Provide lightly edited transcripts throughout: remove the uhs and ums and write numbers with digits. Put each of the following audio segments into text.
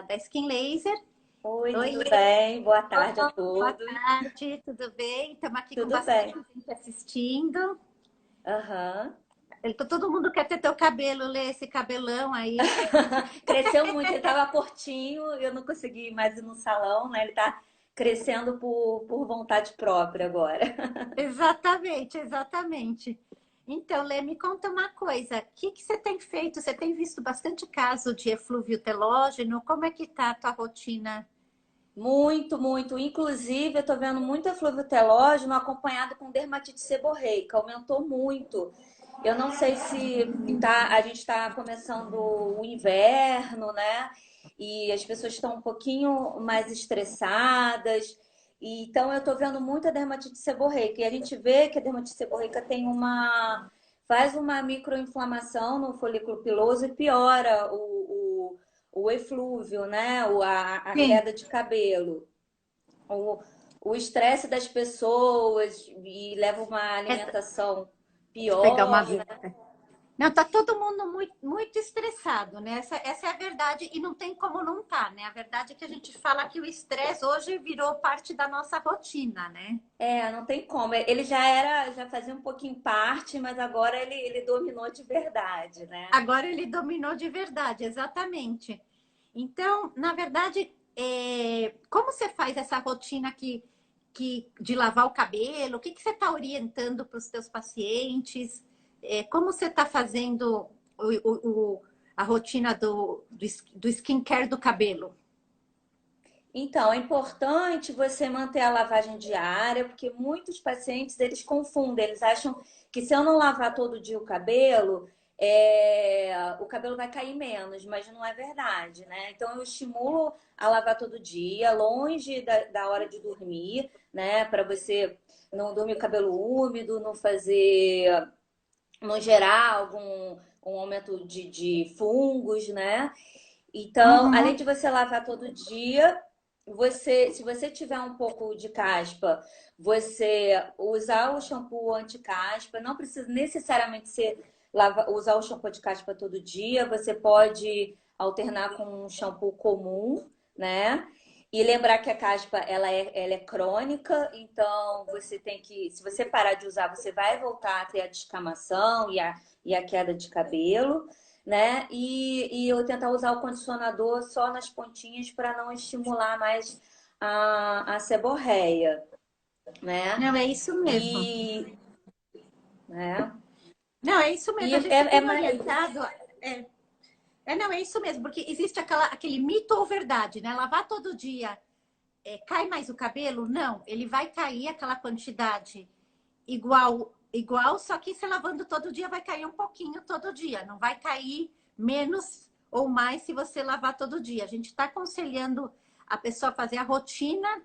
da Skin Laser. Oi, Oi, tudo Lê. bem? Boa tarde a Boa todos. tarde, tudo bem? Estamos aqui com Tudo bastante bem? gente assistindo. Aham. Todo mundo quer ter teu cabelo, Lê, esse cabelão aí. Cresceu muito, ele estava curtinho, eu não consegui mais ir no salão, né? Ele está crescendo por vontade própria agora. Exatamente, exatamente. Então, Lê, me conta uma coisa. O que que você tem feito? Você tem visto bastante caso de eflúvio telógeno? Como é que tá a tua rotina? Muito, muito. Inclusive, eu estou vendo muito eflúvio telógeno acompanhado com dermatite seborreica. Aumentou muito. Eu não sei se a gente está começando o inverno, né? E as pessoas estão um pouquinho mais estressadas. E, então, eu estou vendo muita dermatite seborreica. E a gente vê que a dermatite seborreica faz uma microinflamação no folículo piloso e piora o eflúvio, né? A Sim. queda de cabelo. O, o estresse das pessoas e leva uma alimentação Deixa eu pegar uma pior. aguinha. Não, tá todo mundo muito, muito estressado, né? Essa é a verdade e não tem como não tá, né? A verdade é que a gente fala que o estresse hoje virou parte da nossa rotina, né? É, não tem como. Ele já fazia um pouquinho parte, mas agora ele dominou de verdade, né? Agora ele dominou de verdade, exatamente. Então, na verdade, como você faz essa rotina de lavar o cabelo? O que, que você está orientando para os teus pacientes? Como você está fazendo a rotina do skincare do cabelo? Então, é importante você manter a lavagem diária, porque muitos pacientes eles confundem, eles acham que se eu não lavar todo dia o cabelo vai cair menos, mas não é verdade, né? Então, eu estimulo a lavar todo dia, longe da hora de dormir, né? Para você não dormir com o cabelo úmido, não gerar um aumento de fungos, né? Então, além Uhum. de você lavar todo dia, se você tiver um pouco de caspa, você usar o shampoo anti-caspa, não precisa necessariamente usar o shampoo de caspa todo dia, você pode alternar com um shampoo comum, né? E lembrar que a caspa ela é crônica, então você tem que, se você parar de usar, você vai voltar a ter a descamação e a queda de cabelo, né? E eu tentar usar o condicionador só nas pontinhas para não estimular mais a seborreia, né? Não, é isso mesmo. E, né? Não, é isso E mesmo. A gente é tem mais. orientado. É, não, é isso mesmo, porque existe aquele mito ou verdade, né? Lavar todo dia, cai mais o cabelo? Não, ele vai cair aquela quantidade igual, só que se lavando todo dia vai cair um pouquinho todo dia, não vai cair menos ou mais se você lavar todo dia. A gente está aconselhando a pessoa a fazer a rotina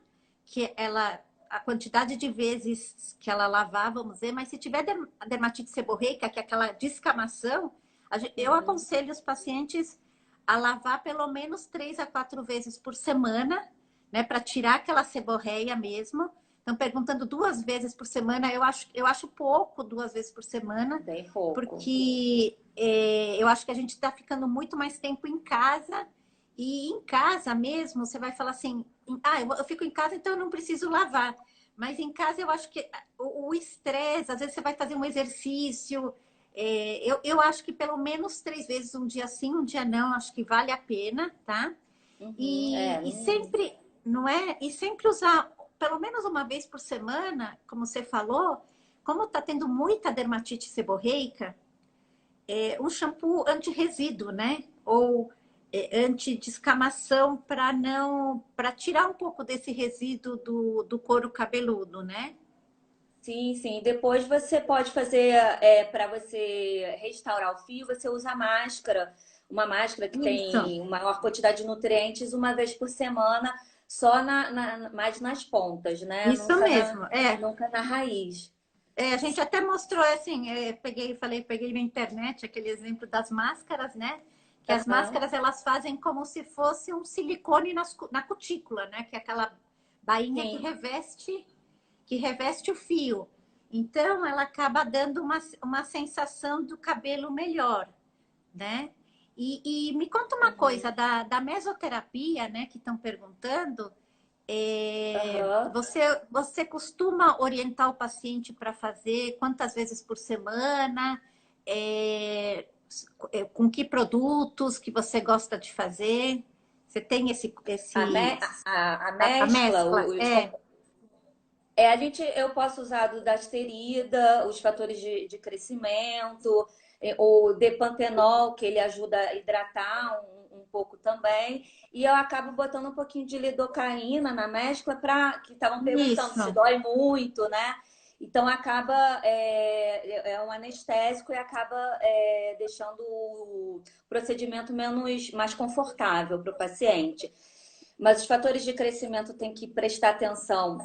a quantidade de vezes que ela lavar, vamos dizer, mas se tiver dermatite seborreica, que é aquela descamação, eu Uhum. aconselho os pacientes a lavar pelo menos 3 a 4 vezes por semana, né, para tirar aquela seborreia mesmo. Então, perguntando 2 vezes por semana, eu acho pouco 2 vezes por semana, Bem pouco. porque eu acho que a gente está ficando muito mais tempo em casa, e em casa mesmo, você vai falar assim, eu fico em casa, então eu não preciso lavar. Mas em casa eu acho que o estresse, às vezes você vai fazer um exercício, eu acho que pelo menos 3 vezes, um dia sim, um dia não, acho que vale a pena, tá? Uhum. E sempre, não é? E sempre usar pelo menos uma vez por semana, como você falou, como está tendo muita dermatite seborreica, um shampoo anti-resíduo, né? Ou anti-descamação para tirar um pouco desse resíduo do couro cabeludo, né? Sim, sim. Depois você pode fazer, para você restaurar o fio, você usa máscara, uma máscara que Isso, tem uma maior quantidade de nutrientes uma vez por semana, só mais nas pontas, né? isso mesmo. Nunca na raiz. A gente até mostrou assim, peguei na internet aquele exemplo das máscaras, né? Que as Aham. máscaras elas fazem como se fosse um silicone na cutícula, né? Que é aquela bainha Sim. que reveste o fio. Então ela acaba dando uma sensação do cabelo melhor, né? E me conta uma coisa da mesoterapia, né, que estão perguntando. Aham. Você costuma orientar o paciente para fazer quantas vezes por semana? É, com que produtos que você gosta de fazer? Você tem A a mescla, mescla? eu posso usar do Dasterida, os fatores de crescimento, o Depantenol, que ele ajuda a hidratar um pouco também. E eu acabo botando um pouquinho de lidocaína na mescla, para que estavam perguntando se Isso, dói muito, né? Então acaba é um anestésico e acaba deixando o procedimento mais confortável para o paciente. Mas os fatores de crescimento tem que prestar atenção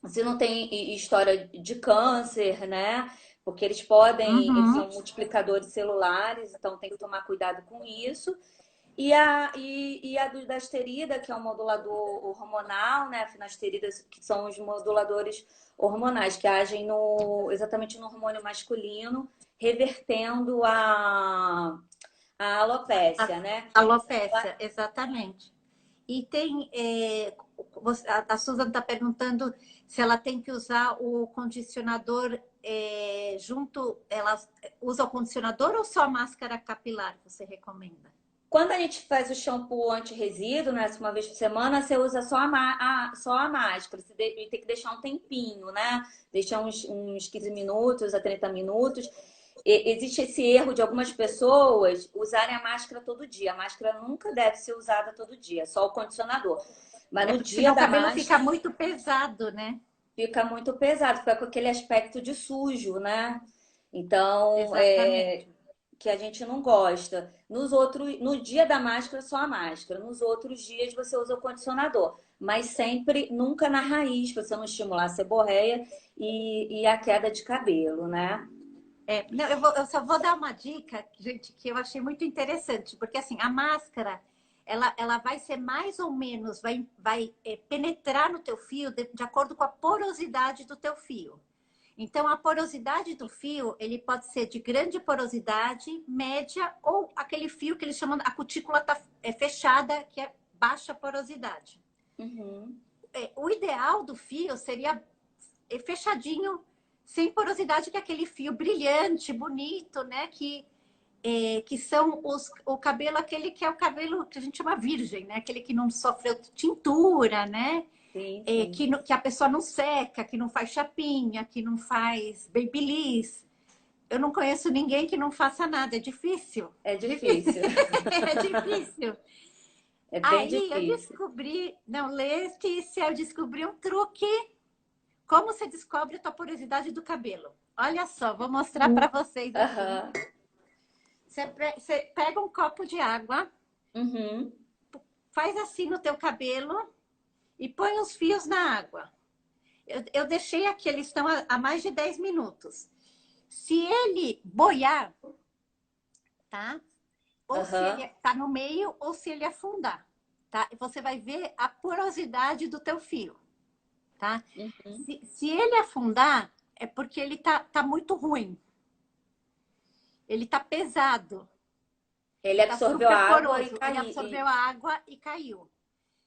se não tem história de câncer, né? Porque eles uhum, são multiplicadores celulares, então tem que tomar cuidado com isso. E a do Dasterida, que é um modulador hormonal, né? A finasterida, que são os moduladores hormonais, que agem exatamente no hormônio masculino, revertendo a a alopécia, né? alopécia, exatamente. E tem, a Susan está perguntando se ela tem que usar o condicionador junto, ela usa o condicionador ou só a máscara capilar, você recomenda? Quando a gente faz o shampoo anti-resíduo, né, uma vez por semana, você usa só a máscara. E tem que deixar um tempinho, né? Deixar uns 15 minutos a 30 minutos. Existe esse erro de algumas pessoas usarem a máscara todo dia. A máscara nunca deve ser usada todo dia, só o condicionador. Mas É no porque dia senão o da cabelo fica máscara muito pesado, né? fica muito pesado, fica com aquele aspecto de sujo, né? Então, Exatamente. que a gente não gosta. No dia da máscara, só a máscara. Nos outros dias você usa o condicionador. Mas sempre, nunca na raiz, para você não estimular a seborreia e a queda de cabelo, né? Não, eu só vou dar uma dica, gente, que eu achei muito interessante, porque assim, a máscara, ela vai ser mais ou menos, vai penetrar no teu fio de acordo com a porosidade do teu fio. Então, a porosidade do fio, ele pode ser de grande porosidade, média, ou aquele fio que eles chamam, a cutícula tá, fechada, que é baixa porosidade. Uhum. O ideal do fio seria fechadinho, sem porosidade, que é aquele fio brilhante, bonito, né? Que são o cabelo, aquele que é o cabelo que a gente chama virgem, né? Aquele que não sofreu tintura, né? Sim, sim. Que a pessoa não seca, que não faz chapinha, que não faz babyliss. Eu não conheço ninguém que não faça nada, é difícil. É Difícil. difícil. É difícil. É bem Aí eu difícil. descobri, não, Letícia, eu descobri um truque. Como você descobre a tua porosidade do cabelo? Olha só, vou mostrar para vocês aqui. Aham. Você pega um copo de água, Uhum. faz assim no teu cabelo e põe os fios na água. Eu deixei aqui, eles estão há mais de 10 minutos. Se ele boiar, tá? Ou se ele Aham. tá no meio, ou se ele afundar, tá? Você vai ver a porosidade do teu fio, tá? Uhum. Se ele afundar, é porque ele tá muito ruim. Ele tá pesado. Ele Tá absorveu a super água e poroso. Ele caiu. absorveu a água e caiu.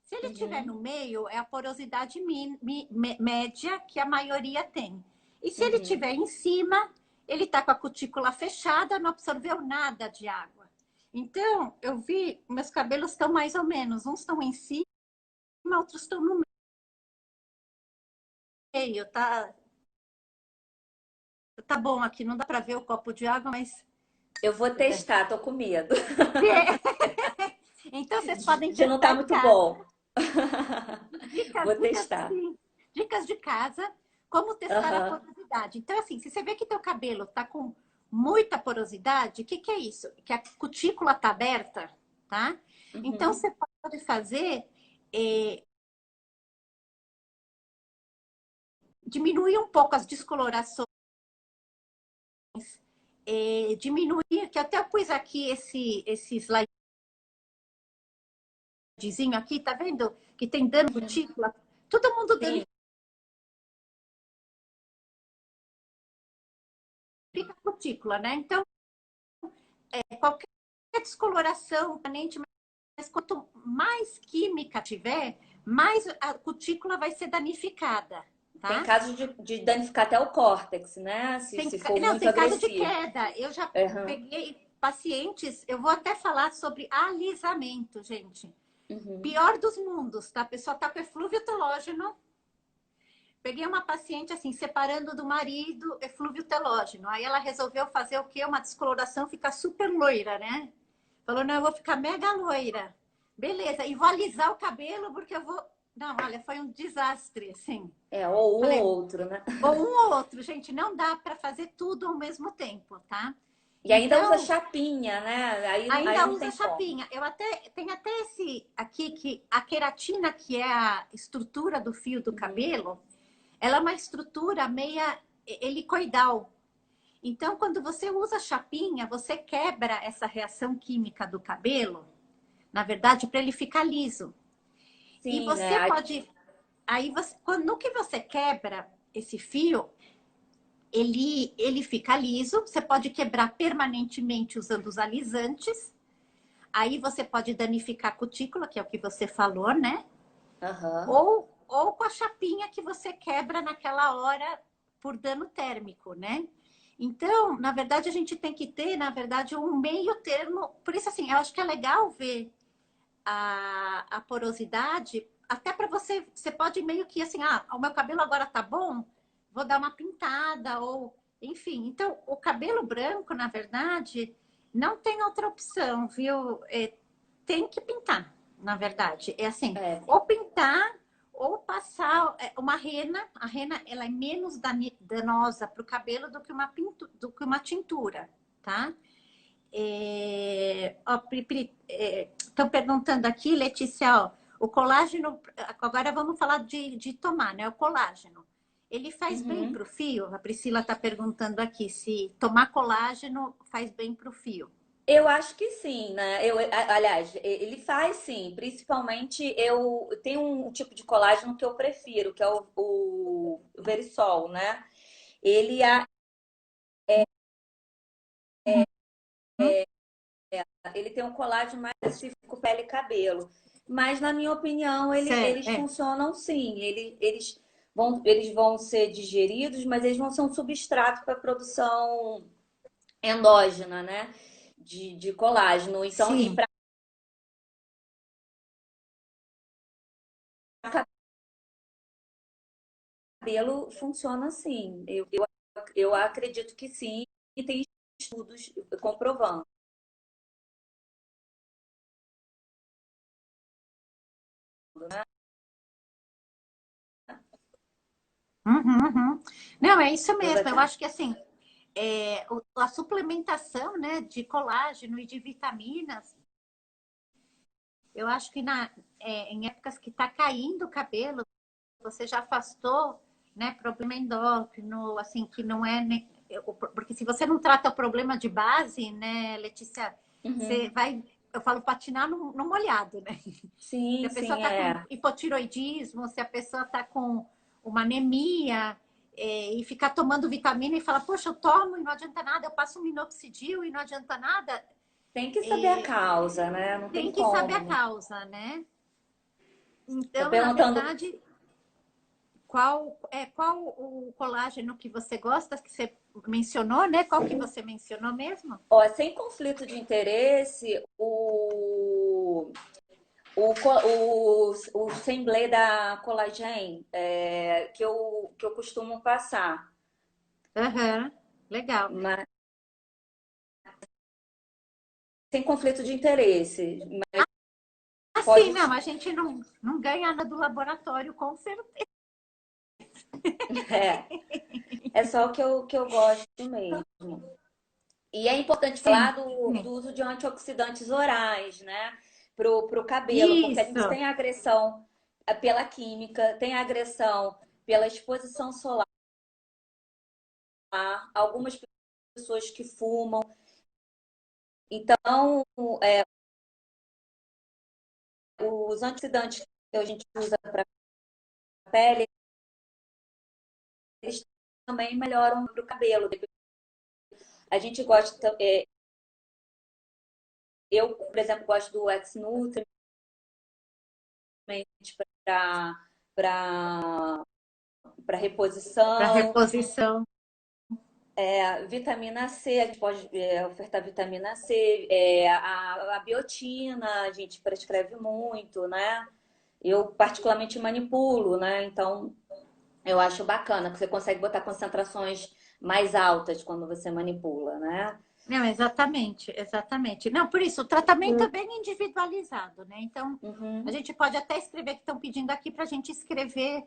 Se ele estiver Uhum. no meio, é a porosidade média que a maioria tem. E se ele Uhum. estiver em cima, ele está com a cutícula fechada, não absorveu nada de água. Então, eu vi, meus cabelos estão mais ou menos. Uns estão em cima, outros estão no meio. Tá bom aqui, não dá para ver o copo de água, mas. Eu vou testar, tô com medo. Então, vocês podem De não testar tá em muito casa. bom. Dicas, Vou dicas testar. assim, dicas de casa, como testar a Aham. porosidade. Então, assim, se você vê que teu cabelo tá com muita porosidade, o que que é isso? Que a cutícula tá aberta, tá? Então, Uhum. você pode fazer, é, diminuir um pouco as descolorações, diminuir, que até eu pus aqui esse slidezinho aqui, tá vendo? Que tem dano cutícula. Todo mundo Sim. danifica a cutícula, né? Então, qualquer descoloração permanente, mas quanto mais química tiver, mais a cutícula vai ser danificada, Tem tá? casos de danificar até o córtex, né? Se for Não, muito tem caso de agressivo. queda. Eu já Uhum, peguei pacientes, eu vou até falar sobre alisamento, gente. uhum. Pior dos mundos, tá? A pessoa tá com eflúvio telógeno. Peguei uma paciente assim, separando do marido, eflúvio telógeno. Aí ela resolveu fazer o quê? Uma descoloração, ficar super loira, né? Falou, não, eu vou ficar mega loira. Beleza, e vou alisar o cabelo porque eu vou. Não, olha, foi um desastre, assim. Ou um ou Falei, outro, né? ou um ou outro, gente, não dá para fazer tudo ao mesmo tempo, tá? E ainda usa Então, chapinha, né? Aí ainda não usa tem como. chapinha. Eu até tem até esse aqui que a queratina, que é a estrutura do fio do Uhum. cabelo, ela é uma estrutura meia helicoidal. Então, quando você usa chapinha, você quebra essa reação química do cabelo, na verdade, para ele ficar liso. E Sim, né? você pode. Aí, você, no que você quebra esse fio, ele fica liso. Você pode quebrar permanentemente usando os alisantes. Aí você pode danificar a cutícula, que é o que você falou, né? Aham. Ou com a chapinha que você quebra naquela hora por dano térmico, né? Então, na verdade, a gente tem que ter, na verdade, um meio termo. Por isso, assim, eu acho que é legal ver a porosidade, até para você, você pode meio que assim, ah, o meu cabelo agora tá bom, vou dar uma pintada, ou enfim. Então, o cabelo branco, na verdade, não tem outra opção, viu? Tem que pintar, na verdade. É assim, É. ou pintar ou passar uma rena. A rena ela é menos danosa para o cabelo do que uma do que uma tintura, tá? Estão perguntando aqui, Letícia, ó, o colágeno. Agora vamos falar de tomar, né? O colágeno. Ele faz bem Uhum. para o fio? A Priscila está perguntando aqui se tomar colágeno faz bem para o fio. Eu acho que sim, né? Aliás, ele faz sim. Principalmente eu tenho um tipo de colágeno que eu prefiro, que é o Verisol, né? Ele, Hum? ele tem um colágeno mais específico pele e cabelo. Mas, na minha opinião, Certo, eles funcionam sim. Eles vão ser digeridos, mas eles vão ser um substrato para a produção endógena, né? De colágeno. Então, e sim. para cabelo funciona assim. Eu acredito que sim, e tem estudos comprovando, né? Uhum, uhum. Não, é isso Eu mesmo. Eu até. acho que assim, a suplementação, né, de colágeno e de vitaminas, eu acho que em épocas que está caindo o cabelo, você já afastou, né, problema endócrino, assim, que não é. Porque se você não trata o problema de base, né, Letícia, você Uhum. vai, eu falo, patinar no molhado, né? Se Sim, a pessoa sim, está com é. hipotiroidismo, se a pessoa está com uma anemia, e ficar tomando vitamina e falar, poxa, eu tomo e não adianta nada, eu passo um minoxidil e não adianta nada, Tem que saber a causa, né? Não tem tem que saber a como. causa, né? Tô Então, na perguntando, verdade, qual o colágeno que você gosta, que você mencionou, né? Qual que você mencionou mesmo? ó, sem conflito de interesse, o semblé da Collagen, que eu costumo passar. Aham, legal. Mas, sem conflito de interesse. Mas Assim, pode. não, a gente não ganha nada do laboratório, com certeza. É, é só o que eu gosto mesmo. E é importante falar Sim. do uso de antioxidantes orais, né? Pro cabelo, porque a gente Isso. tem agressão pela química, tem agressão pela exposição solar, algumas pessoas que fumam. Então, é, os antioxidantes que a gente usa para a pele, eles também melhoram para o cabelo. A gente gosta, Eu, por exemplo, gosto do X-Nutri para Para reposição. reposição. Vitamina C, a gente pode ofertar vitamina C, a biotina, a gente prescreve muito, né? Eu particularmente manipulo, né? Então, eu acho bacana que você consegue botar concentrações mais altas quando você manipula, né? Não, exatamente, exatamente. Não, por isso, o tratamento é bem individualizado, né? Então, a Uhum. gente pode até escrever, que estão pedindo aqui para a gente escrever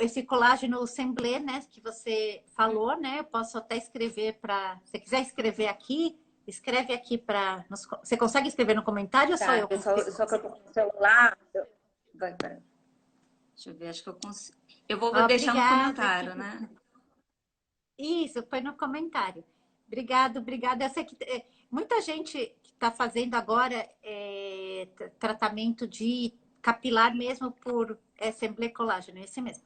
esse colágeno semblé, né? Que você falou, né? Eu posso até escrever para. Se você quiser escrever aqui, escreve aqui para. Você consegue escrever no comentário ou só Tá, eu eu consigo? só que eu tô com o celular. Pera. Deixa eu ver, acho que eu consigo. Eu vou deixar no Obrigada. comentário, né? Isso, foi no comentário. Obrigado, obrigada. Eu sei que muita gente que está fazendo agora tratamento de capilar mesmo por semblé colágeno, esse mesmo,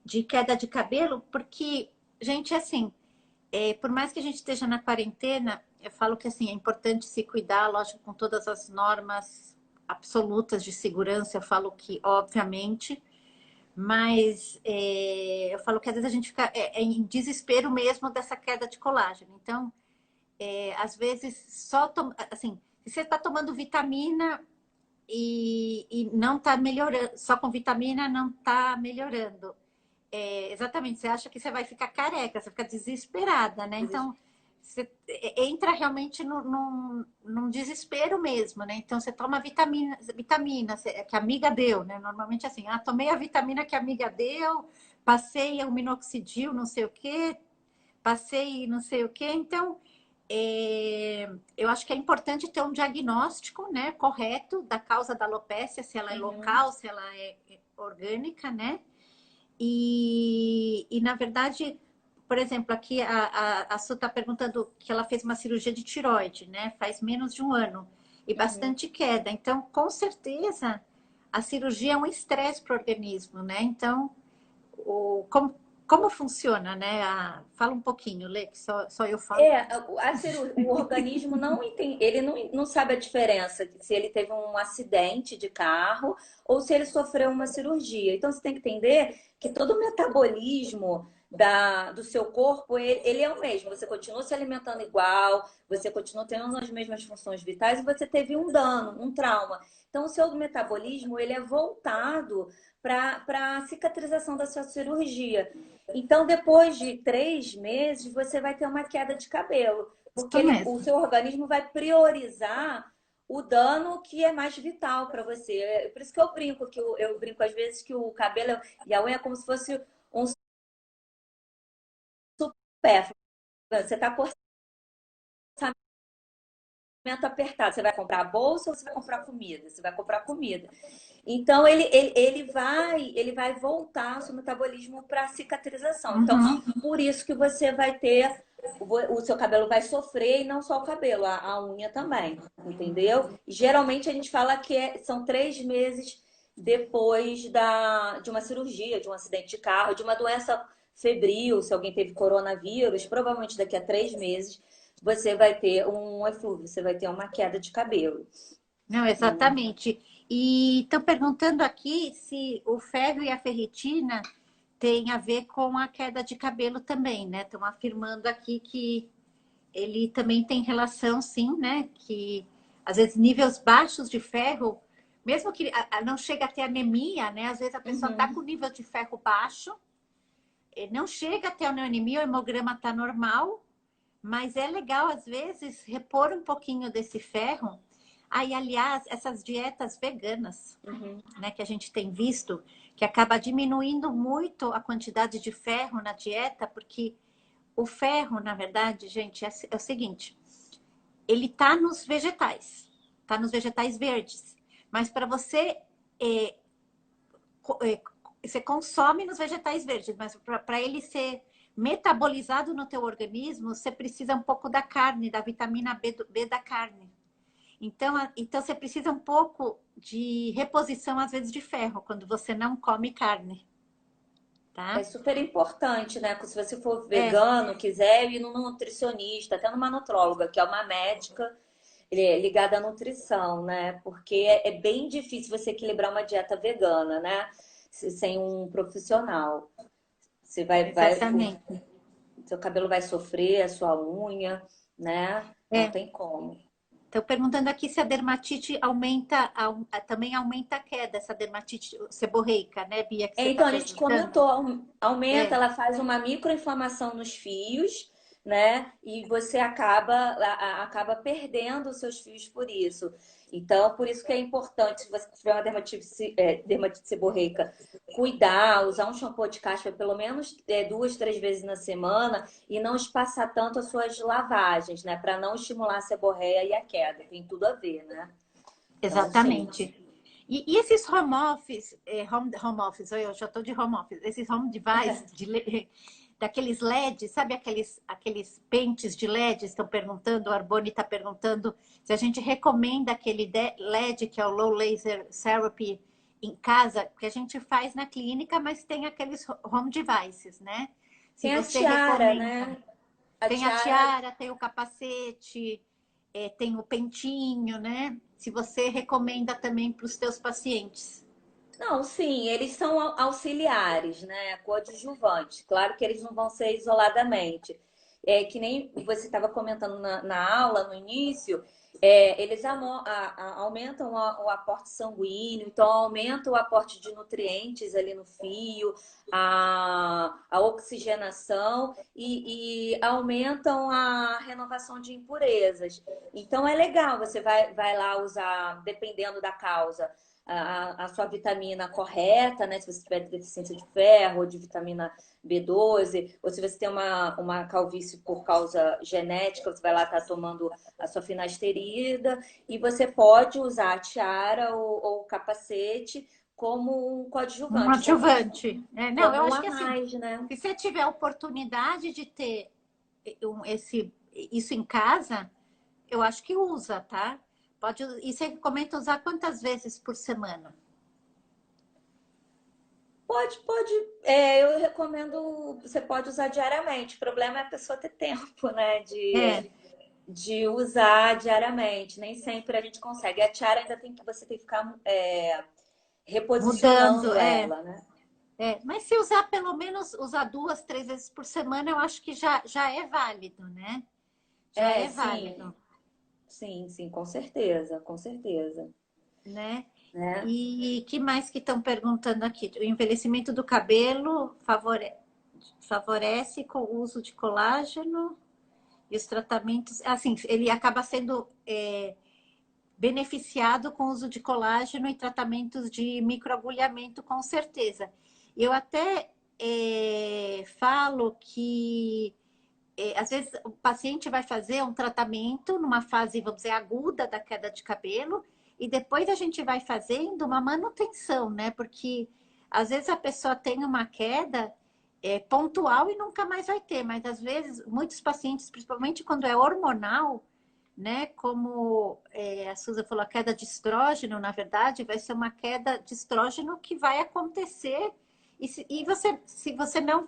de queda de cabelo, porque, gente, assim, por mais que a gente esteja na quarentena, eu falo que assim é importante se cuidar, lógico, com todas as normas absolutas de segurança. Eu falo que, obviamente, mas eu falo que às vezes a gente fica em desespero mesmo dessa queda de colágeno. Então, às vezes, assim, se você está tomando vitamina e não está melhorando, só com vitamina não está melhorando. Exatamente, você acha que você vai ficar careca, você fica desesperada, né? Então, você entra realmente num desespero mesmo, né? Então, você toma vitamina que a amiga deu, né? Normalmente assim, tomei a vitamina que a amiga deu, passei o minoxidil, não sei o quê, passei não sei o quê. Então, eu acho que é importante ter um diagnóstico, né, correto da causa da alopécia, se ela é Uhum. local, se ela é orgânica, né? Na verdade, por exemplo, aqui a Su está perguntando que ela fez uma cirurgia de tiroide, né? Faz menos de um ano. E Uhum. bastante queda. Então, com certeza, a cirurgia é um estresse para o organismo, né? Então, como funciona, né? Fala um pouquinho, Lê, que só eu falo. O organismo não entende, ele não sabe a diferença de se ele teve um acidente de carro ou se ele sofreu uma cirurgia. Então você tem que entender que todo o metabolismo do seu corpo, ele é o mesmo. Você continua se alimentando igual, você continua tendo as mesmas funções vitais e você teve um dano, um trauma. Então o seu metabolismo, ele é voltado para a cicatrização da sua cirurgia. Então, depois de 3 meses, você vai ter uma queda de cabelo, porque Isso o mesmo. seu organismo vai priorizar o dano que é mais vital para você. Por isso que eu brinco, eu brinco às vezes que o cabelo e a unha é como se fosse um supérfluo. Você está com orçamento apertado, você vai comprar a bolsa ou você vai comprar comida? Você vai comprar comida. Então, ele vai voltar o seu metabolismo para cicatrização. Então, Uhum. por isso que você vai ter, o seu cabelo vai sofrer, e não só o cabelo, a unha também, entendeu? Geralmente, a gente fala que são 3 meses depois de uma cirurgia, de um acidente de carro, de uma doença febril, se alguém teve coronavírus, provavelmente daqui a 3 meses você vai ter um eflúvio, você vai ter uma queda de cabelo. Não, exatamente. E estão perguntando aqui se o ferro e a ferritina têm a ver com a queda de cabelo também, né? Estão afirmando aqui que ele também tem relação, sim, né? Que às vezes níveis baixos de ferro, mesmo que não chega a ter anemia, né? Às vezes a pessoa está com Uhum. nível de ferro baixo, não chega a ter anemia, o hemograma está normal, mas é legal, às vezes, repor um pouquinho desse ferro. Aí, aliás, essas dietas veganas, Uhum. né, que a gente tem visto, que acaba diminuindo muito a quantidade de ferro na dieta, porque o ferro, na verdade, gente, é o seguinte: ele está nos vegetais verdes, mas para você você consome nos vegetais verdes, mas para ele ser metabolizado no teu organismo, você precisa um pouco da carne, da vitamina B da carne. Então você precisa um pouco de reposição, às vezes, de ferro, quando você não come carne, É tá? super importante, né? Se você for É, vegano, quiser ir num nutricionista, até numa nutróloga, que é uma médica, ligado à nutrição, né? Porque é bem difícil você equilibrar uma dieta vegana, né? Sem um profissional. Você Exatamente. seu cabelo vai sofrer, a sua unha, né? Não É. tem como. Estou perguntando aqui se a dermatite aumenta, também aumenta a queda, essa dermatite seborreica, né, Bia, que você está Então, a gente perguntando? comentou, aumenta, É, ela faz uma microinflamação nos fios, né? E você acaba perdendo os seus fios por isso. Então, por isso que é importante, se você tiver uma dermatite seborreica, cuidar, usar um shampoo de caspa pelo menos 2, 3 vezes na semana e não espaçar tanto as suas lavagens, né? Para não estimular a seborreia e a queda. Tem tudo a ver, né? Então, sim. exatamente. E esses home office, home office, eu já estou de home office, esses home device, daqueles LEDs, sabe aqueles pentes de LED, estão perguntando, o Arboni está perguntando se a gente recomenda aquele LED, que é o Low Laser Therapy, em casa, que a gente faz na clínica, mas tem aqueles home devices, né? Se Tem a você tiara, recomenda. né? A Tem a tiara. tiara, tem o capacete, tem o pentinho, né? Se você recomenda também para os teus pacientes. Não, sim, eles são auxiliares, né? Coadjuvantes. Claro que eles não vão ser isoladamente. É que nem você estava comentando na aula, no início, eles aumentam o aporte sanguíneo, então aumenta o aporte de nutrientes ali no fio, a oxigenação e aumentam a renovação de impurezas. Então é legal, você vai lá usar, dependendo da causa a sua vitamina correta, né? Se você tiver deficiência de ferro ou de vitamina B12, ou se você tem uma calvície por causa genética, você vai lá estar tomando a sua finasterida, e você pode usar a tiara ou o capacete como um Um coadjuvante, adjuvante. Não, eu como um acho a que assim, mais, né? se você tiver a oportunidade de ter isso em casa, eu acho que usa, tá? Pode, e você comenta usar quantas vezes por semana? Pode. Eu recomendo, você pode usar diariamente. O problema é a pessoa ter tempo, né? É, De usar diariamente. Nem sempre a gente consegue. A tiara ainda você tem que ficar mudando, reposicionando ela, né? Mas se usar pelo menos, usar 2, 3 vezes por semana, eu acho que já é válido, né? Já é Sim, válido, sim, com certeza, com certeza, né? né? E que mais que estão perguntando aqui? O envelhecimento do cabelo favorece com o uso de colágeno e os tratamentos. Assim, ele acaba sendo beneficiado com o uso de colágeno e tratamentos de microagulhamento, com certeza. Eu até falo que às vezes o paciente vai fazer um tratamento numa fase, vamos dizer, aguda da queda de cabelo, e depois a gente vai fazendo uma manutenção, né? Porque às vezes a pessoa tem uma queda pontual e nunca mais vai ter, mas às vezes muitos pacientes, principalmente quando é hormonal, né? Como a Suza falou, a queda de estrógeno, na verdade, vai ser uma queda de estrógeno que vai acontecer. E você, se você não,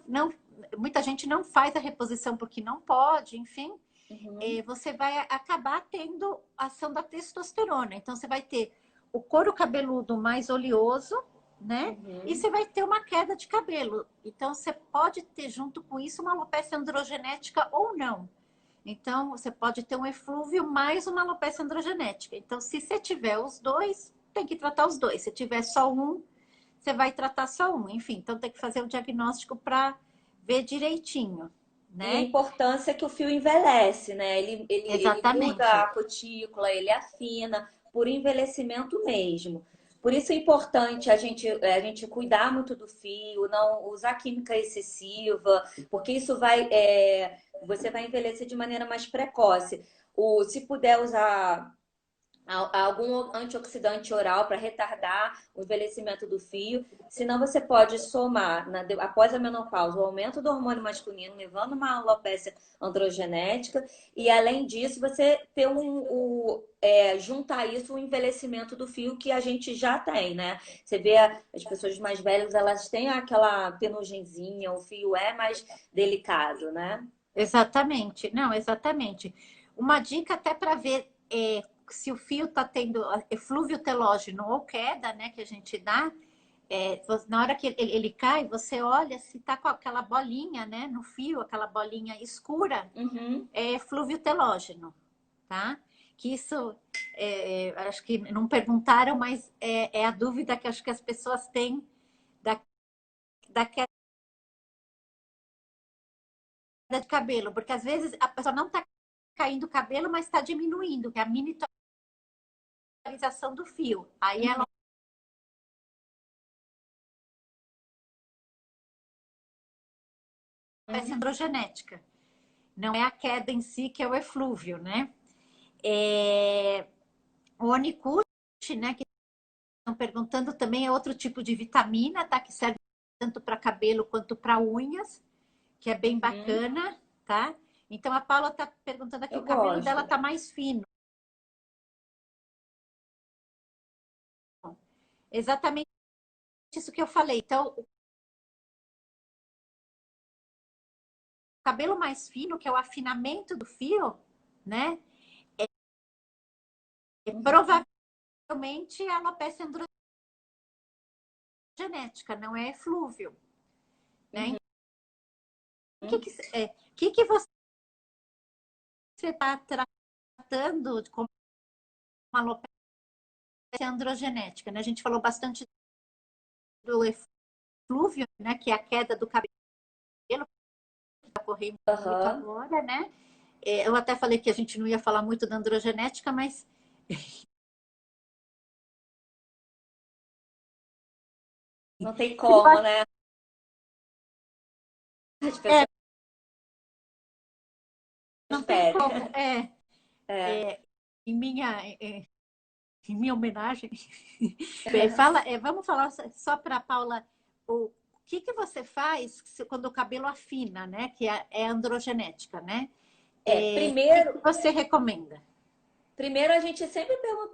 muita gente não faz a reposição porque não pode, enfim, Uhum, você vai acabar tendo ação da testosterona. Então, você vai ter o couro cabeludo mais oleoso, né? E uhum. você vai ter uma queda de cabelo. Então, você pode ter junto com isso uma alopecia androgenética ou não. Então, você pode ter um eflúvio mais uma alopecia androgenética. Então, se você tiver os dois, tem que tratar os dois. Se tiver só um, você vai tratar só um. Enfim, então tem que fazer o diagnóstico para ver direitinho, E a né? importância é que o fio envelhece, né? Ele muda Exatamente. a cutícula, ele afina, por envelhecimento mesmo. Por isso é importante a gente cuidar muito do fio, não usar química excessiva, porque isso você vai envelhecer de maneira mais precoce. Se puder usar algum antioxidante oral para retardar o envelhecimento do fio. Senão você pode somar, após a menopausa, o aumento do hormônio masculino, levando uma alopecia androgenética, e além disso, você ter juntar isso o envelhecimento do fio que a gente já tem, né? Você vê as pessoas mais velhas, elas têm aquela penugenzinha, o fio é mais delicado, né? Exatamente. Não, exatamente. Uma dica até para ver se o fio está tendo eflúvio telógeno ou queda, né, que a gente dá, na hora que ele cai, você olha se está com aquela bolinha, né, no fio, aquela bolinha escura, é eflúvio telógeno, tá? Que isso, acho que não perguntaram, mas é a dúvida que acho que as pessoas têm da queda de cabelo, porque às vezes a pessoa não está caindo o cabelo, mas está diminuindo, que é a miniaturização do fio. Aí ela é androgenética. Não é a queda em si que é o eflúvio, né? O Onicute, né, que estão perguntando também, é outro tipo de vitamina, tá? Que serve tanto para cabelo quanto para unhas, que é bem bacana, tá? Então a Paula está perguntando aqui, o cabelo dela tá mais fino. Exatamente isso que eu falei. Então, o cabelo mais fino, que é o afinamento do fio, né? Provavelmente é alopecia androgenética, não é eflúvio, né? O que você está tratando como alopecia androgenética, né? A gente falou bastante do eflúvio, né? Que é a queda do cabelo, que está correndo muito agora, né? Eu até falei que a gente não ia falar muito da androgenética, mas não tem como, né? As pessoas não tem como. Em minha homenagem, vamos falar só para a Paula, o que você faz quando o cabelo afina, né? Que é androgenética, né? Primeiro, o que você recomenda? Primeiro, a gente sempre pergunta ao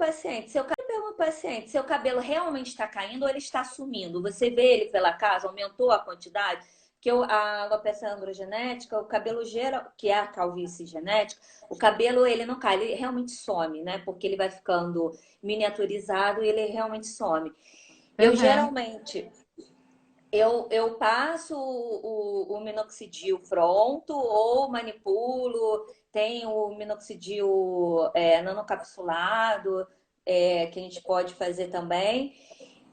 paciente, seu cabelo realmente está caindo ou ele está sumindo? Você vê ele pela casa, aumentou a quantidade? Porque a alopecia androgenética, o cabelo geral, que é a calvície genética, o cabelo ele não cai, ele realmente some, né? Porque ele vai ficando miniaturizado e ele realmente some. Eu geralmente eu passo o minoxidil pronto ou manipulo. Tem o minoxidil nanocapsulado, que a gente pode fazer também.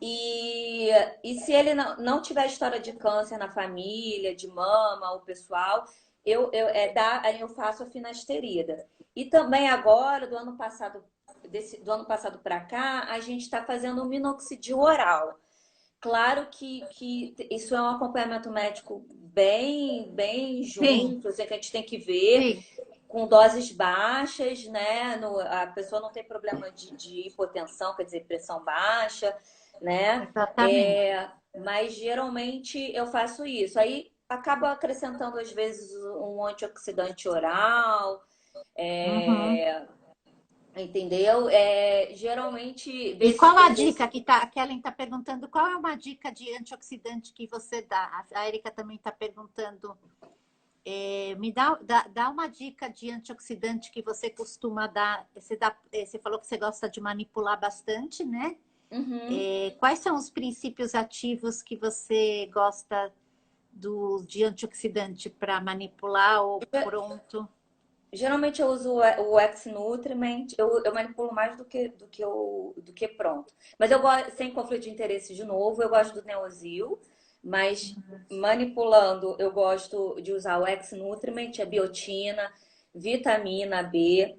E, e se ele não tiver história de câncer na família, de mama, o pessoal, aí eu faço a finasterida. E também agora, do ano passado para cá, a gente está fazendo um minoxidil oral. Claro que isso é um acompanhamento médico bem junto, assim, que a gente tem que ver com doses baixas, né? A pessoa não tem problema de hipotensão, quer dizer, pressão baixa, né? Mas geralmente eu faço isso. Aí acabo acrescentando, às vezes, um antioxidante oral. Entendeu? Geralmente. E qual a dica que a Kellen está perguntando? Qual é uma dica de antioxidante que você dá? A Erika também está perguntando. Me dá uma dica de antioxidante que você costuma dar. Você falou que você gosta de manipular bastante, né? Quais são os princípios ativos que você gosta de antioxidante para manipular ou pronto? Geralmente eu uso o X-Nutriment, eu manipulo mais do que pronto. Mas eu gosto, sem conflito de interesse de novo, eu gosto do Neosil, mas manipulando eu gosto de usar o X-Nutriment, a biotina, vitamina B,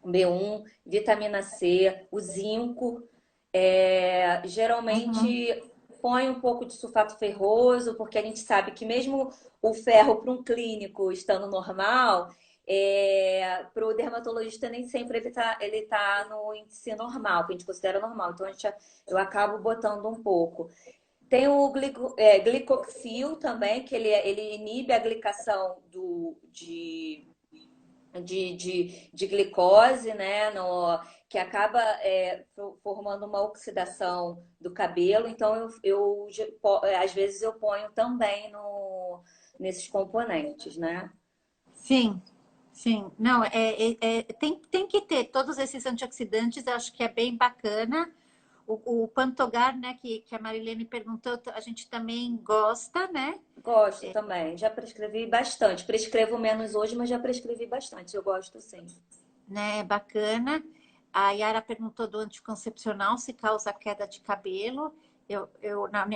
B1, vitamina C, o zinco. Geralmente põe um pouco de sulfato ferroso, porque a gente sabe que mesmo o ferro para um clínico estando normal, para o dermatologista nem sempre ele tá no índice normal, que a gente considera normal. Então eu acabo botando um pouco. Tem o glicoxil também, que ele inibe a glicação de glicose, né? Que acaba formando uma oxidação do cabelo. Então, às vezes eu ponho também nesses componentes, né? Sim, Sim, não, tem que ter todos esses antioxidantes, eu acho que é bem bacana. O Pantogar, né, que a Marilene perguntou, a gente também gosta, né? Gosto também. Já prescrevi bastante. Prescrevo menos hoje, mas já prescrevi bastante. Eu gosto sim. Né, bacana. A Yara perguntou do anticoncepcional se causa queda de cabelo.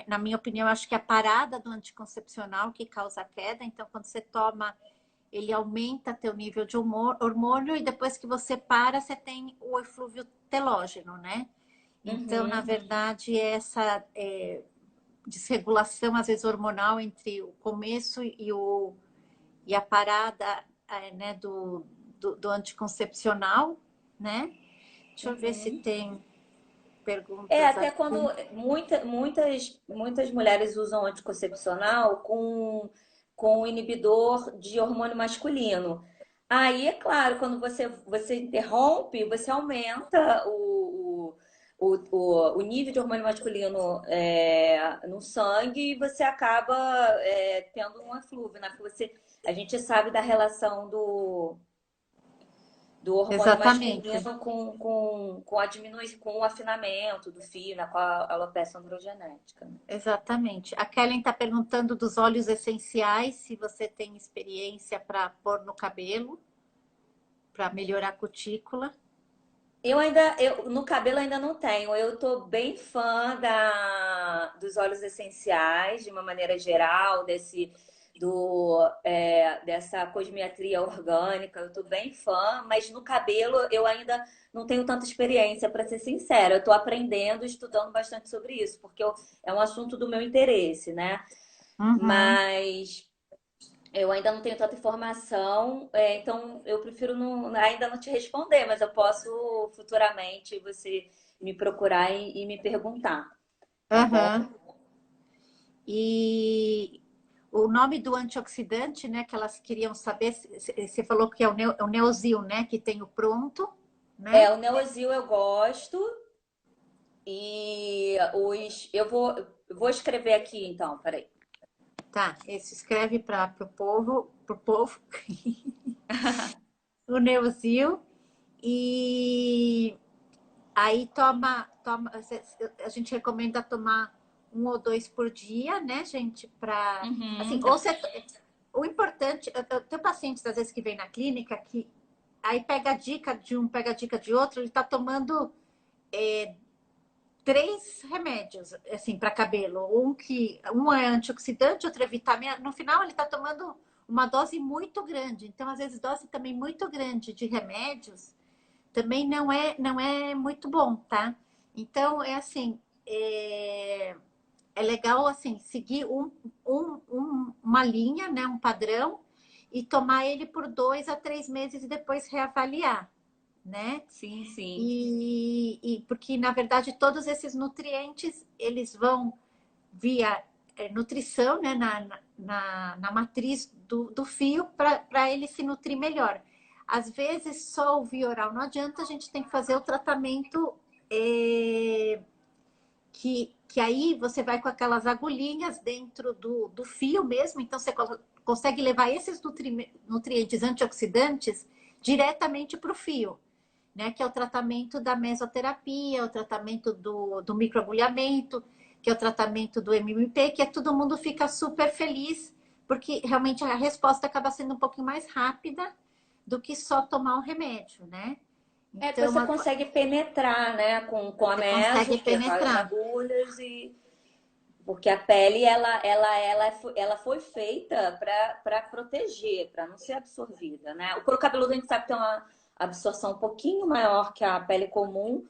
Na minha opinião, acho que é a parada do anticoncepcional que causa queda. Então, quando você toma, ele aumenta teu nível de hormônio e depois que você para, você tem o eflúvio telógeno, né? Então, na Uhum. verdade, essa desregulação, às vezes, hormonal entre o começo e a parada, né, do anticoncepcional, né? Deixa eu ver se Uhum. tem É, perguntas até quando aqui. muitas mulheres usam anticoncepcional com inibidor de hormônio masculino. Aí, é claro, quando você interrompe, você aumenta o nível de hormônio masculino no sangue e você acaba tendo um eflúvio, né? Porque a gente sabe da relação do hormônio Exatamente, masculino com o afinamento do fio, com a alopecia androgenética. Né? exatamente. A Kellen está perguntando dos óleos essenciais, se você tem experiência para pôr no cabelo, para melhorar a cutícula. No cabelo ainda não tenho. Eu tô bem fã dos óleos essenciais, de uma maneira geral, dessa cosmetria orgânica. Eu tô bem fã, mas no cabelo eu ainda não tenho tanta experiência, para ser sincera. Eu tô aprendendo, estudando bastante sobre isso, porque é um assunto do meu interesse, né? Uhum. Mas eu ainda não tenho tanta informação, então eu prefiro ainda não te responder, mas eu posso futuramente você me procurar e me perguntar, tá bom? Aham. E o nome do antioxidante, né, que elas queriam saber, você falou que é o Neosil, né, que tem o pronto, né? O Neosil eu gosto e eu vou escrever aqui então, peraí. Tá, esse escreve para pro povo, o Neosil. E aí a gente recomenda tomar 1 ou 2 por dia, né, gente? Para assim, Uhum. ou você, o importante, eu tenho pacientes às vezes que vem na clínica que aí pega a dica de um, pega a dica de outro, ele tá tomando 3 remédios assim para cabelo, um é antioxidante, outro é vitamina. No final ele tá tomando uma dose muito grande. Então, às vezes, dose também muito grande de remédios também não é muito bom, tá? Então, é assim, é legal, assim, seguir uma linha, né? Um padrão e tomar ele por 2 a 3 meses e depois reavaliar, né? Sim, sim. E porque, na verdade, todos esses nutrientes, eles vão via nutrição, né? Na matriz do fio para ele se nutrir melhor. Às vezes, só o via oral não adianta, a gente tem que fazer o tratamento que aí você vai com aquelas agulhinhas dentro do fio mesmo, então você consegue levar esses nutrientes antioxidantes diretamente para o fio, né? Que é o tratamento da mesoterapia, o tratamento do microagulhamento, que é o tratamento do MMP, que todo mundo fica super feliz, porque realmente a resposta acaba sendo um pouquinho mais rápida do que só tomar o remédio, né? É que Então, você consegue penetrar, né, com a você meso, consegue que é com as penetrar. agulhas e porque a pele ela foi feita para proteger, para não ser absorvida, né? O couro cabeludo a gente sabe que tem uma absorção um pouquinho maior que a pele comum,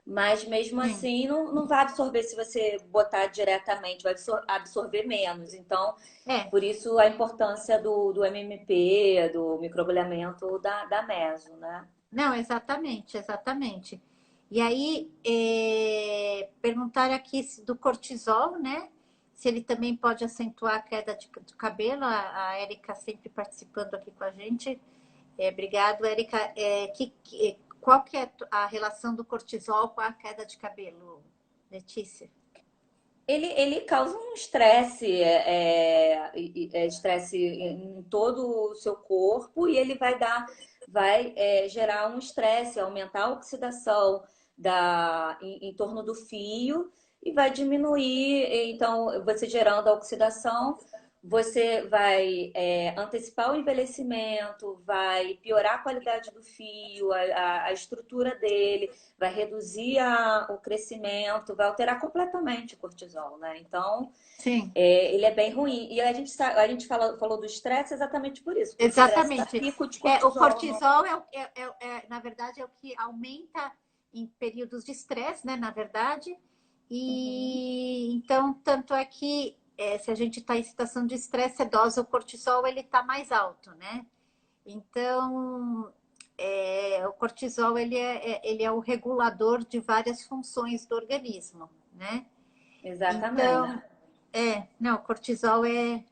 mas mesmo Sim. assim não vai absorver se você botar diretamente, vai absorver menos. Então, É, por isso a importância do MMP, do microagulhamento da meso, né? não, exatamente, exatamente. E aí, perguntaram aqui do cortisol, né? Se ele também pode acentuar a queda de cabelo. A Érica sempre participando aqui com a gente. Obrigado, Érica. Qual que é a relação do cortisol com a queda de cabelo, Letícia? Ele causa um estresse em todo o seu corpo e ele vai gerar um estresse, aumentar a oxidação em torno do fio e vai diminuir, então, você gerando a oxidação, você vai antecipar o envelhecimento, vai piorar a qualidade do fio, a estrutura dele, vai reduzir o crescimento, vai alterar completamente o cortisol, né? Então, Sim. ele é bem ruim. E a gente falou do estresse exatamente por isso, porque o estresse dá Exatamente. pico de O cortisol. cortisol na verdade, é o que aumenta em períodos de estresse, né? Na verdade. Uhum. E então, tanto é que se a gente está em situação de estresse sedosa, o cortisol ele está mais alto, né? Então, o cortisol ele é o regulador de várias funções do organismo, né? Exatamente. Então, não, o cortisol é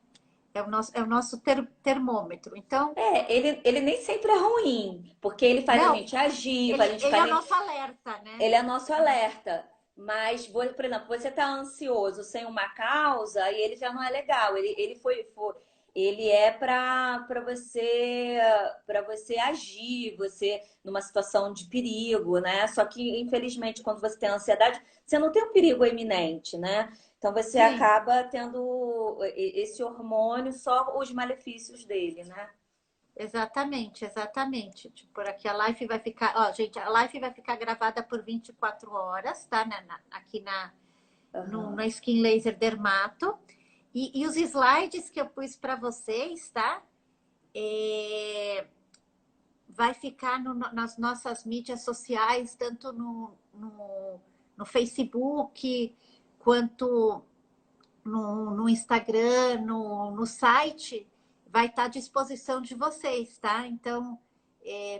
o nosso termômetro. Então, Ele nem sempre é ruim, porque ele faz a não, gente agir, faz a gente ele ficar é o nosso alerta, né? ele é nosso alerta. Mas, por exemplo, você está ansioso sem uma causa e ele já não é legal. Ele é para você agir, você numa situação de perigo, né? Só que, infelizmente, quando você tem ansiedade, você não tem um perigo iminente, né? Então você Sim, acaba tendo esse hormônio, só os malefícios dele, né? exatamente, exatamente. Tipo, por aqui a live vai ficar, ó, gente, a live vai ficar gravada por 24 horas, tá? Aqui na Aham. Skin Laser Dermato. E os slides que eu pus para vocês, tá? Vai ficar nas nossas mídias sociais, tanto no Facebook, quanto no Instagram, no site, vai estar à disposição de vocês, tá? Então,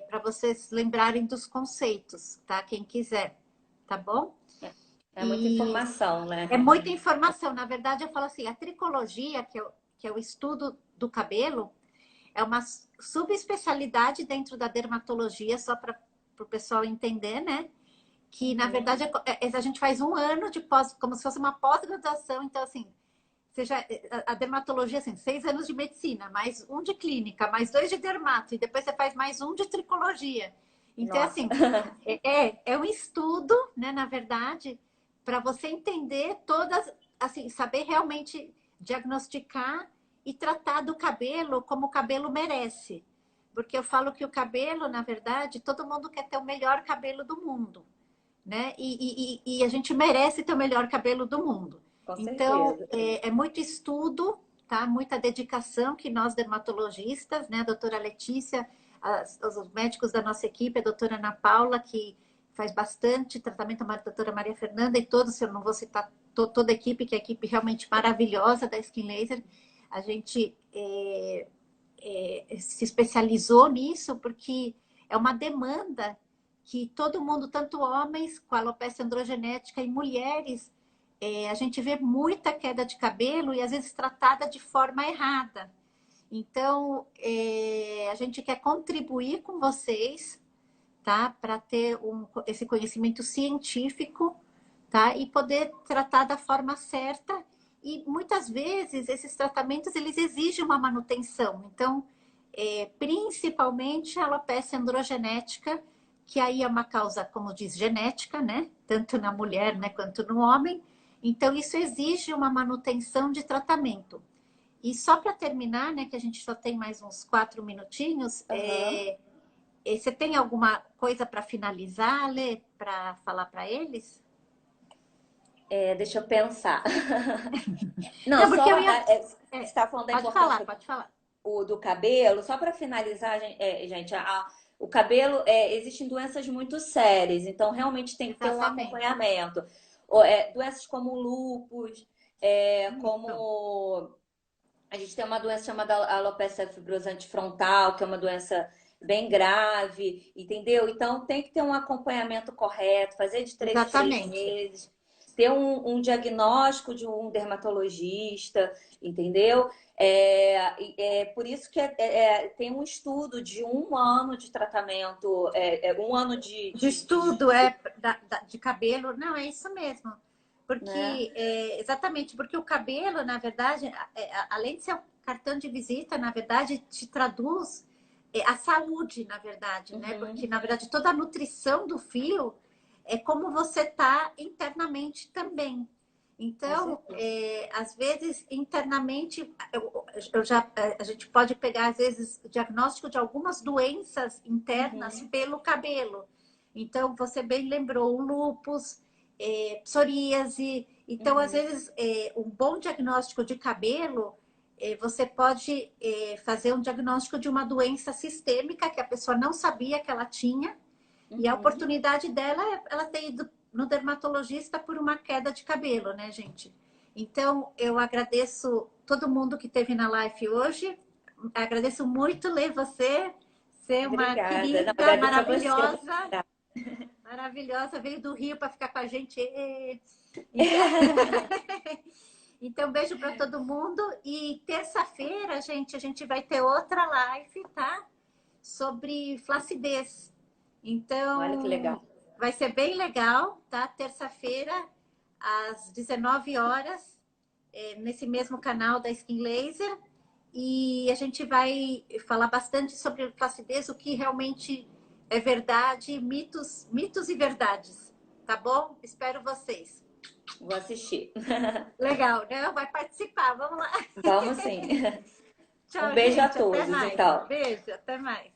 para vocês lembrarem dos conceitos, tá? Quem quiser, tá bom? É muita E informação, né? é muita informação. Na verdade, eu falo assim, a tricologia, que é o estudo do cabelo, é uma subespecialidade dentro da dermatologia, só para o pessoal entender, né? Que, na Uhum. verdade, a gente faz um ano de pós, como se fosse uma pós-graduação. Então, assim, seja a dermatologia, assim, 6 anos de medicina, mais um de clínica, mais 2 de dermato, e depois você faz mais um de tricologia. Então, Nossa. assim, é um estudo, né, na verdade, para você entender todas, assim, saber realmente diagnosticar e tratar do cabelo como o cabelo merece. Porque eu falo que o cabelo, na verdade, todo mundo quer ter o melhor cabelo do mundo, né? E a gente merece ter o melhor cabelo do mundo. Com Então, certeza. é muito estudo, tá? Muita dedicação que nós dermatologistas, né? A doutora Letícia, os médicos da nossa equipe, a doutora Ana Paula, que faz bastante tratamento, a doutora Maria Fernanda e todos, eu não vou citar toda a equipe, que é a equipe realmente maravilhosa da Skin Laser. A gente se especializou nisso porque é uma demanda que todo mundo, tanto homens com alopecia androgenética e mulheres, a gente vê muita queda de cabelo e às vezes tratada de forma errada. Então, a gente quer contribuir com vocês, tá? Para ter esse conhecimento científico, tá? E poder tratar da forma certa. E muitas vezes esses tratamentos eles exigem uma manutenção. Então, principalmente a alopecia androgenética, que aí é uma causa, como diz, genética, né? Tanto na mulher, né, quanto no homem. Então, isso exige uma manutenção de tratamento. E só para terminar, né, que a gente só tem mais uns 4 minutinhos, Aham. você tem alguma coisa para finalizar, Lê, para falar para eles? Deixa eu pensar. Não, Não, porque só eu ia. você está falando da Pode falar, importância pode falar. do cabelo, só para finalizar, gente, o cabelo, existem doenças muito sérias, então realmente tem que ter um Exatamente. acompanhamento. Doenças como lúpus, Isso. como a gente tem uma doença chamada alopecia fibrosante frontal, que é uma doença bem grave, entendeu? Então tem que ter um acompanhamento correto, fazer de 3 em 3 Exatamente. meses, ter um diagnóstico de um dermatologista, entendeu? É por isso que tem um estudo de 1 ano de tratamento, 1 ano De estudo de cabelo, não, é isso mesmo. né? Porque, exatamente, porque o cabelo, na verdade, além de ser um cartão de visita, na verdade, te traduz a saúde, na verdade, né? Porque, Uhum, na verdade, toda a nutrição do fio é como você está internamente também. com Então, certeza. às vezes, internamente, a gente pode pegar, às vezes, o diagnóstico de algumas doenças internas Uhum, pelo cabelo. Então, você bem lembrou o lúpus, psoríase. Então, às uhum, vezes, um bom diagnóstico de cabelo, você pode fazer um diagnóstico de uma doença sistêmica que a pessoa não sabia que ela tinha, e a uhum. oportunidade dela é ela ter ido no dermatologista por uma queda de cabelo, né, gente? Então, eu agradeço todo mundo que esteve na live hoje. Agradeço muito ler você, ser uma Obrigada. Não, querida, agradeço a você. maravilhosa. Maravilhosa, veio do Rio para ficar com a gente. Então, então beijo para todo mundo. E terça-feira, gente, a gente vai ter outra live, tá? Sobre flacidez. Olha que legal. Então, vai ser bem legal, tá? Terça-feira, às 19 horas, nesse mesmo canal da Skin Laser. E a gente vai falar bastante sobre flacidez, o que realmente é verdade, mitos, mitos e verdades. Tá bom? Espero vocês. Vou assistir. Legal, né? Vai participar. Vamos lá. Vamos sim. Um Tchau, beijo a gente. Até todos, mais. então. Beijo, até mais.